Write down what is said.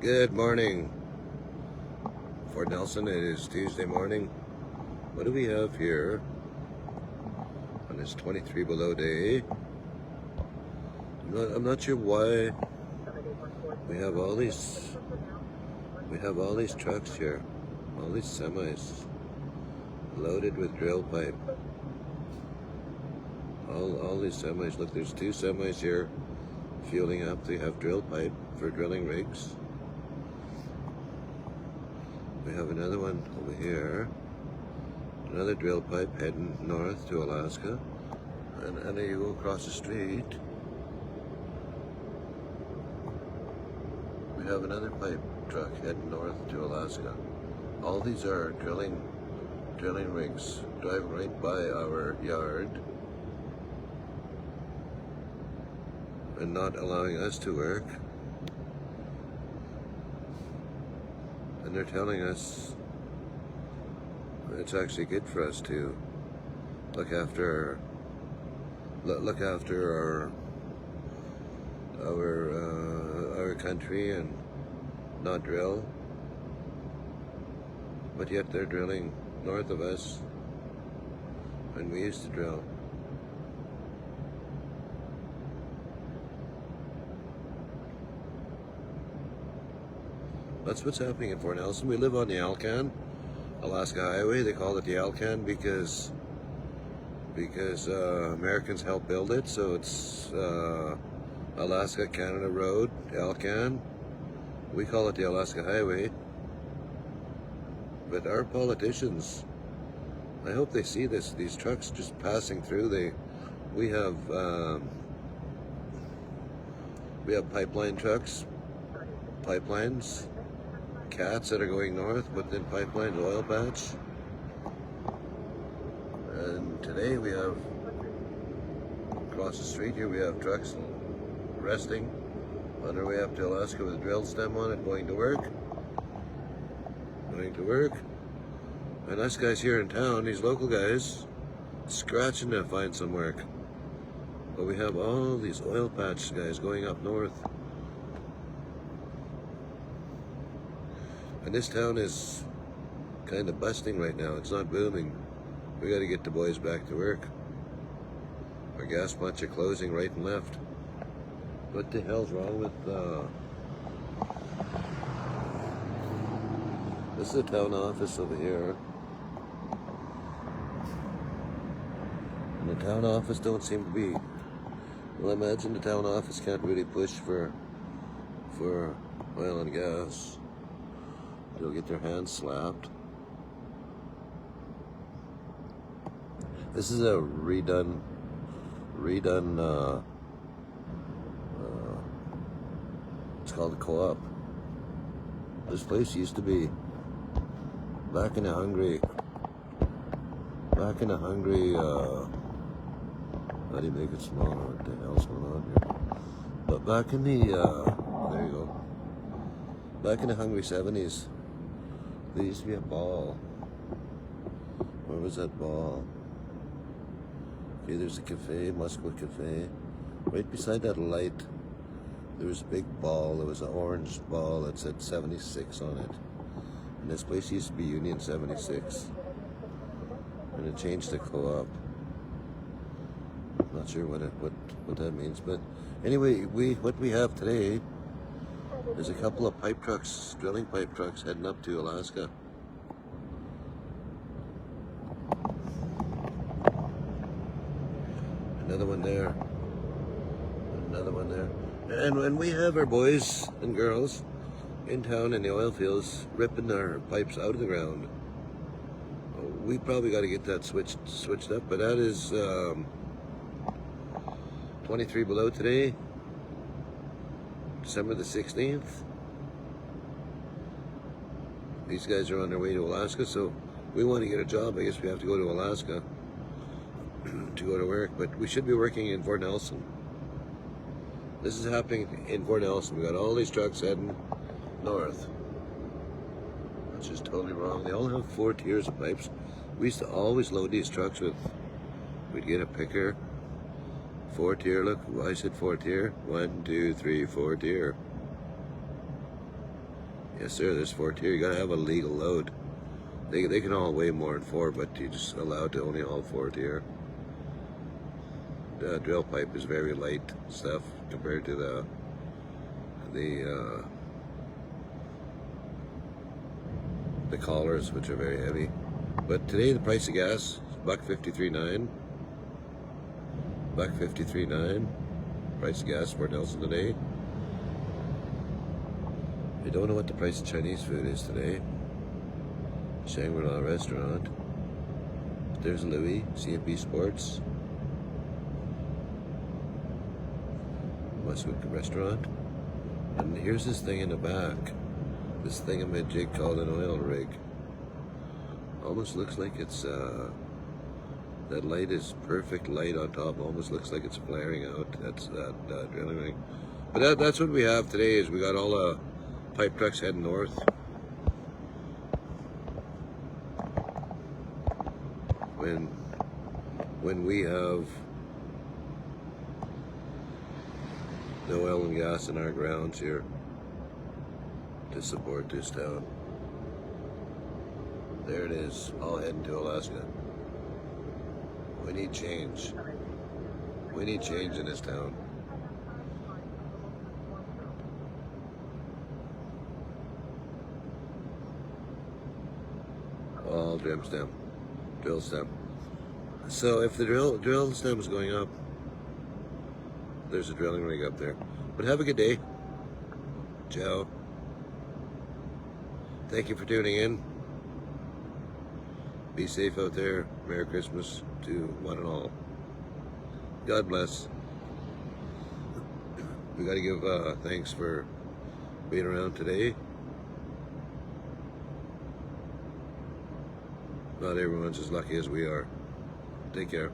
Good morning, Fort Nelson. It is Tuesday morning. What do we have here on this 23 below day? I'm not sure why we have all these trucks here, all these semis loaded with drill pipe. All these semis. Look, there's two semis here fueling up. They have drill pipe for drilling rigs. We have another one over here, another drill pipe heading north to Alaska, and then you go across the street. We have another pipe truck heading north to Alaska. All these are drilling rigs driving right by our yard and not allowing us to work. And they're telling us it's actually good for us to look after our country and not drill. But yet they're drilling north of us, and we used to drill. That's what's happening in Fort Nelson. We live on the Alcan Alaska Highway. They call it the Alcan because Americans helped build it. So it's Alaska Canada Road, Alcan. We call it the Alaska Highway. But our politicians, I hope they see this. These trucks just passing through. We have pipeline trucks, pipelines. Cats that are going north, but then pipelines, oil patch. And today we have, across the street here, we have trucks resting on their way up to Alaska with a drill stem on it, going to work. And us guys here in town, these local guys, scratching to find some work. But we have all these oil patch guys going up north. And this town is kind of busting right now. It's not booming. We got to get the boys back to work. Our gas pumps are closing right and left. What the hell's wrong with this is the town office over here. And the town office don't seem to be. Well, I imagine the town office can't really push for oil and gas. They'll get their hands slapped. This is a redone it's called a co-op. This place used to be back in the Hungary, how do you make it smaller? What the hell's going on here? But back in the there you go. Back in the Hungry 70s, there used to be a ball. Where was that ball? Okay, there's a cafe, Musqueam Cafe. Right beside that light, there was a big ball. There was an orange ball that said 76 on it. And this place used to be Union 76. And it changed to co-op. Not sure what that means, but anyway, what we have today. There's a couple of pipe trucks, drilling pipe trucks, heading up to Alaska. Another one there. And we have our boys and girls in town in the oil fields ripping their pipes out of the ground. We probably got to get that switched up, but that is 23 below today. December the 16th. These guys are on their way to Alaska, so we want to get a job. I guess we have to go to Alaska to go to work, but we should be working in Fort Nelson. This is happening in Fort Nelson. We got all these trucks heading north. That's just totally wrong. They all have 4 tiers of pipes. We used to always load these trucks with, we'd get a picker, 4 tier, look, I said 4 tier, 1, 2, 3, 4 tier. Yes, sir. There's 4 tier. You gotta have a legal load. They can all weigh more than 4, but you're just allowed to only haul 4 tier. The drill pipe is very light stuff compared to the collars, which are very heavy. But today the price of gas is $1.53.9. $1.53.9. Price of gas Fort Nelson today. I don't know what the price of Chinese food is today. Shangri-La restaurant. There's Louis, CMP Sports. Westwood restaurant. And here's this thing in the back. This thingamajig called an oil rig. Almost looks like it's, that light is perfect light on top. Almost looks like it's flaring out. That's that drilling rig. But that's what we have today is we got all the pipe trucks heading north. When we have the oil and gas in our grounds here to support this town. There it is, all heading to Alaska. We need change. We need change in this town. All drill stem. So if the drill stem is going up, there's a drilling rig up there. But have a good day. Ciao. Thank you for tuning in. Be safe out there. Merry Christmas to one and all. God bless. We got to give thanks for being around today. Not everyone's as lucky as we are. Take care.